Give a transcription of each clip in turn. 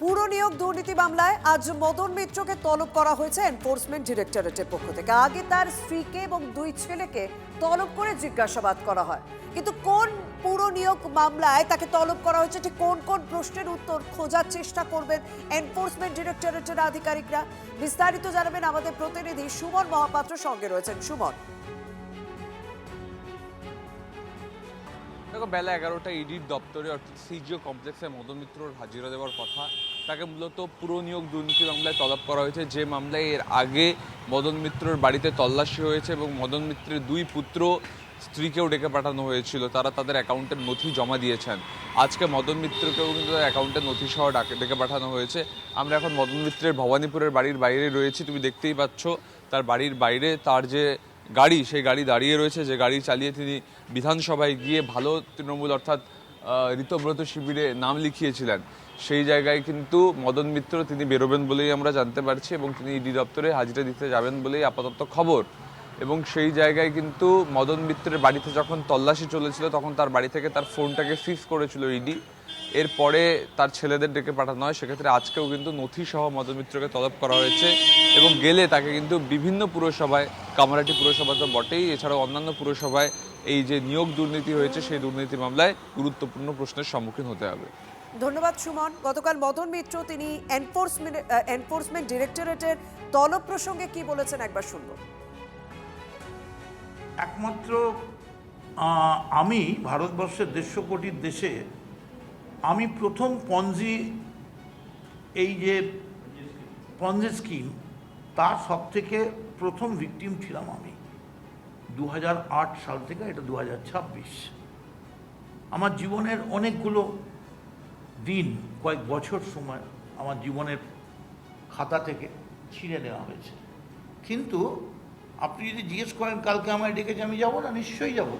পুর নিয়োগ দুর্নীতি মামলায় আজ মদন মিত্রকে তলব করা হয়েছে এনফোর্সমেন্ট ডিরেক্টরেটের পক্ষ থেকে। আগে তার স্ত্রীকে এবং দুই ছেলেকে তলব করে জিজ্ঞাসাবাদ করা হয়, কিন্তু কোন পুর নিয়োগ মামলায় তাকে তলব করা হয়েছে, ঠিক কোন কোন প্রশ্নের উত্তর খোঁজার চেষ্টা করবেন এনফোর্সমেন্ট ডিরেক্টরেটের আধিকারিকরা, বিস্তারিত জানাবেন আমাদের প্রতিনিধি সুমন মহাপাত্র। সঙ্গে রয়েছেন সুমন। দেখো, বেলা 11টায় ইডির দপ্তরে অর্থাৎ সিজিও কমপ্লেক্সে মদন মিত্রর হাজিরা দেওয়ার কথা। তাকে মূলত পুর নিয়োগ দুর্নীতি মামলায় তলব করা হয়েছে, যে মামলায় এর আগে মদন মিত্রর বাড়িতে তল্লাশি হয়েছে এবং মদন মিত্রের দুই পুত্র স্ত্রীকেও ডেকে পাঠানো হয়েছিল। তারা তাদের অ্যাকাউন্টের নথি জমা দিয়েছেন। আজকে মদন মিত্রকেও কিন্তু তাদের অ্যাকাউন্টের নথি সহ ডেকে পাঠানো হয়েছে। আমরা এখন মদন মিত্রের ভবানীপুরের বাড়ির বাইরে রয়েছি। তুমি দেখতেই পাচ্ছ তার বাড়ির বাইরে তার যে গাড়ি, সেই গাড়ি দাঁড়িয়ে রয়েছে, যে গাড়ি চালিয়ে তিনি বিধানসভায় গিয়ে ভালো তৃণমূল অর্থাৎ ঋতব্রত শিবিরে নাম লিখিয়েছিলেন। সেই জায়গায় কিন্তু মদন মিত্র তিনি বেরোবেন বলেই আমরা জানতে পারছি এবং তিনি ইডি দপ্তরে হাজিরা দিতে যাবেন বলেই আপাতত খবর। এবং সেই জায়গায় কিন্তু মদন মিত্রের বাড়িতে যখন তল্লাশি চলেছিল তখন তার বাড়ি থেকে তার ফোনটাকে সিজ করেছিল ইডি। এরপরে তার ছেলেদের ডেকে পাঠানো হয়। সেক্ষেত্রে আজকেও কিন্তু নথি সহ মদন মিত্রকে তলব করা হয়েছে এবং গেলে তাকে কিন্তু বিভিন্ন পুরসভায়, কামারহাটি পুরসভা তো বটেই, এছাড়াও অন্যান্য পুরসভায় এই যে নিয়োগ দুর্নীতি হয়েছে সেই দুর্নীতি মামলায় গুরুত্বপূর্ণ প্রশ্নের সম্মুখীন হতে হবে। ধন্যবাদ সুমন। গতকাল মদন মিত্র তিনি এনফোর্সমেন্ট ডিরেক্টরেটের তলব প্রসঙ্গে কি বলেছেন একবার শুনব। একমাত্র আমি ভারতবর্ষের 150 কোটির দেশে আমি প্রথম এই যে পঞ্জি স্কিম তার সব থেকে প্রথম ভিকটিম ছিলাম আমি 2008 সাল থেকে। এটা 2026। আমার জীবনের অনেকগুলো দিন, কয়েক বছর সময় আমার জীবনের খাতা থেকে ছিঁড়ে নেওয়া হয়েছে। কিন্তু আপনি যদি জিজ্ঞেস করেন কালকে আমায় ডেকেছে, আমি যাব না? নিশ্চয়ই যাব।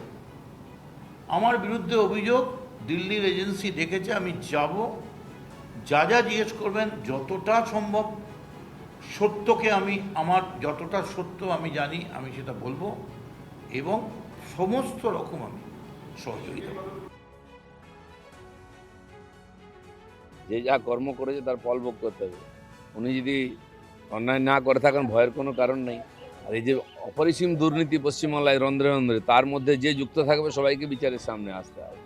আমার বিরুদ্ধে অভিযোগ, দিল্লির এজেন্সি ডেকেছে, আমি যাব। যা যা জিজ্ঞেস করবেন যতটা সম্ভব সত্যকে আমার যতটা সত্য আমি জানি আমি সেটা বলবো এবং সমস্ত রকম আমি সহযোগিতা করব। যে যা কর্ম করেছে তার ফল ভোগ করতে হবে। উনি যদি অন্যায় না করে থাকেন ভয়ের কোনো কারণ নেই। আর এই যে অপরিসীম দুর্নীতি পশ্চিমবাংলায় রন্ধ্রে রন্ধ্রে, তার মধ্যে যে যুক্ত থাকবে সবাইকে বিচারের সামনে আসতে হবে।